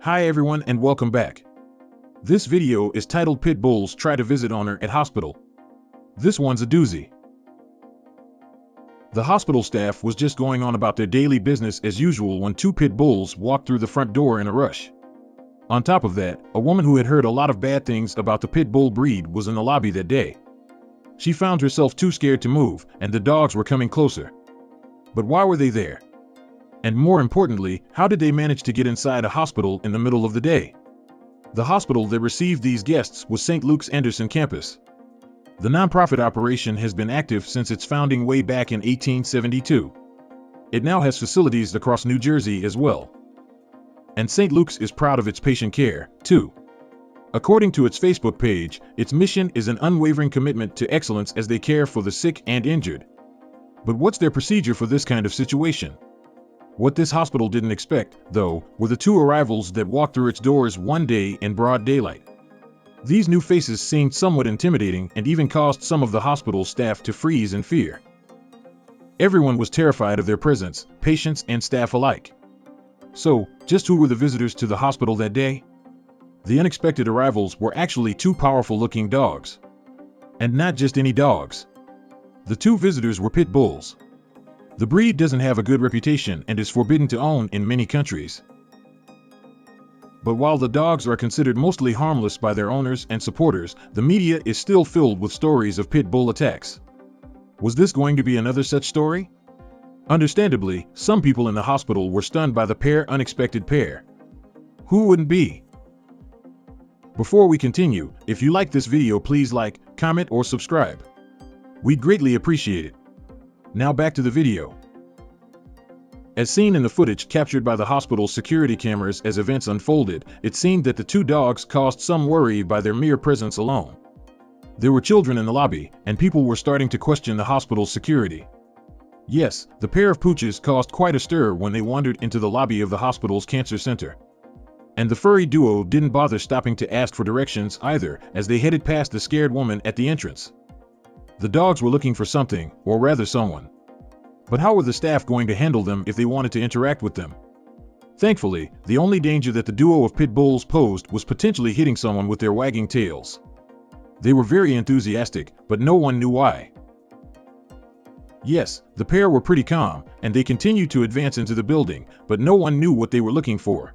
Hi everyone and welcome back. This video is titled Pit Bulls Try to Visit Owner at Hospital. This one's a doozy. The hospital staff was just going on about their daily business as usual when two pit bulls walked through the front door in a rush. On top of that, a woman who had heard a lot of bad things about the pit bull breed was in the lobby that day. She found herself too scared to move, and the dogs were coming closer. But why were they there? And more importantly, how did they manage to get inside a hospital in the middle of the day? The hospital that received these guests was St. Luke's Anderson Campus. The nonprofit operation has been active since its founding way back in 1872. It now has facilities across New Jersey as well. And St. Luke's is proud of its patient care, too. According to its Facebook page, its mission is an unwavering commitment to excellence as they care for the sick and injured. But what's their procedure for this kind of situation? What this hospital didn't expect, though, were the two arrivals that walked through its doors one day in broad daylight. These new faces seemed somewhat intimidating and even caused some of the hospital staff to freeze in fear. Everyone was terrified of their presence, patients and staff alike. So, just who were the visitors to the hospital that day? The unexpected arrivals were actually two powerful-looking dogs. And not just any dogs. The two visitors were pit bulls. The breed doesn't have a good reputation and is forbidden to own in many countries. But while the dogs are considered mostly harmless by their owners and supporters, the media is still filled with stories of pit bull attacks. Was this going to be another such story? Understandably, some people in the hospital were stunned by the unexpected pair. Who wouldn't be? Before we continue, if you like this video, please like, comment, or subscribe. We'd greatly appreciate it. Now back to the video. As seen in the footage captured by the hospital's security cameras as events unfolded, it seemed that the two dogs caused some worry by their mere presence alone. There were children in the lobby, and people were starting to question the hospital's security. Yes, the pair of pooches caused quite a stir when they wandered into the lobby of the hospital's cancer center. And the furry duo didn't bother stopping to ask for directions either, as they headed past the scared woman at the entrance. The dogs were looking for something, or rather someone. But how were the staff going to handle them if they wanted to interact with them? Thankfully, the only danger that the duo of pit bulls posed was potentially hitting someone with their wagging tails. They were very enthusiastic, but no one knew why. Yes, the pair were pretty calm, and they continued to advance into the building, but no one knew what they were looking for.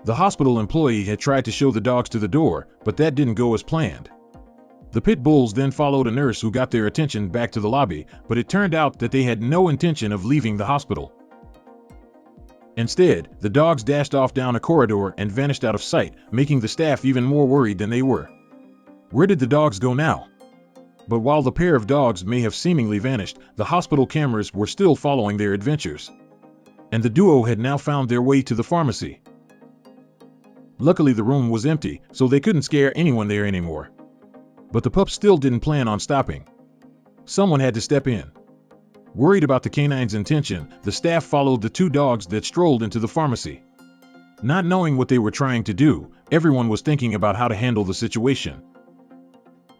The hospital employee had tried to show the dogs to the door, but that didn't go as planned. The pit bulls then followed a nurse who got their attention back to the lobby, but it turned out that they had no intention of leaving the hospital. Instead, the dogs dashed off down a corridor and vanished out of sight, making the staff even more worried than they were. Where did the dogs go now? But while the pair of dogs may have seemingly vanished, the hospital cameras were still following their adventures. And the duo had now found their way to the pharmacy. Luckily, the room was empty, so they couldn't scare anyone there anymore. But the pups still didn't plan on stopping. Someone had to step in. Worried about the canine's intention, the staff followed the two dogs that strolled into the pharmacy. Not knowing what they were trying to do, everyone was thinking about how to handle the situation.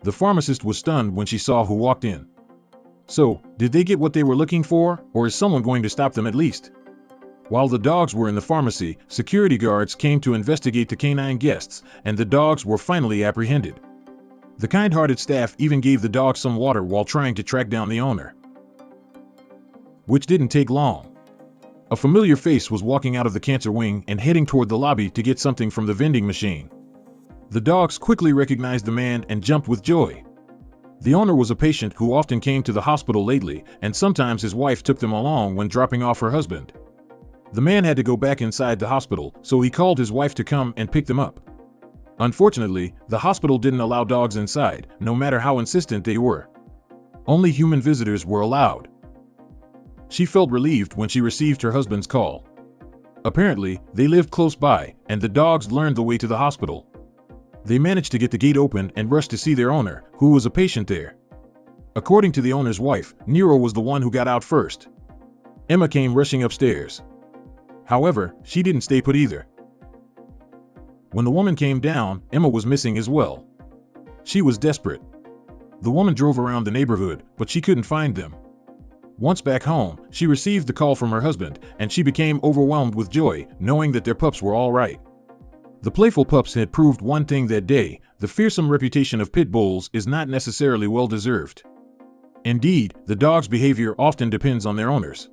The pharmacist was stunned when she saw who walked in. So, did they get what they were looking for, or is someone going to stop them at least? While the dogs were in the pharmacy, security guards came to investigate the canine guests, and the dogs were finally apprehended. The kind-hearted staff even gave the dogs some water while trying to track down the owner. Which didn't take long. A familiar face was walking out of the cancer wing and heading toward the lobby to get something from the vending machine. The dogs quickly recognized the man and jumped with joy. The owner was a patient who often came to the hospital lately, and sometimes his wife took them along when dropping off her husband. The man had to go back inside the hospital, so he called his wife to come and pick them up. Unfortunately, the hospital didn't allow dogs inside, no matter how insistent they were. Only human visitors were allowed. She felt relieved when she received her husband's call. Apparently, they lived close by, and the dogs learned the way to the hospital. They managed to get the gate open and rushed to see their owner, who was a patient there. According to the owner's wife, Nero was the one who got out first. Emma came rushing upstairs. However, she didn't stay put either. When the woman came down, Emma was missing as well. She was desperate. The woman drove around the neighborhood, but she couldn't find them. Once back home, she received the call from her husband, and she became overwhelmed with joy, knowing that their pups were all right. The playful pups had proved one thing that day: the fearsome reputation of pit bulls is not necessarily well deserved. Indeed, the dog's behavior often depends on their owners.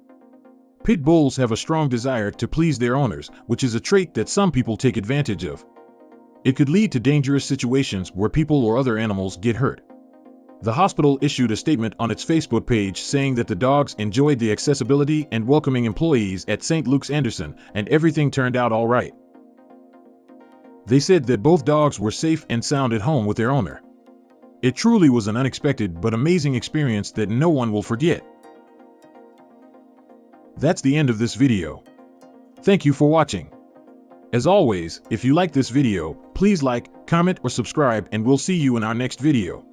Pit bulls have a strong desire to please their owners, which is a trait that some people take advantage of. It could lead to dangerous situations where people or other animals get hurt. The hospital issued a statement on its Facebook page saying that the dogs enjoyed the accessibility and welcoming employees at St. Luke's Anderson, and everything turned out all right. They said that both dogs were safe and sound at home with their owner. It truly was an unexpected but amazing experience that no one will forget. That's the end of this video. Thank you for watching. As always, if you like this video, please like, comment, or subscribe, and we'll see you in our next video.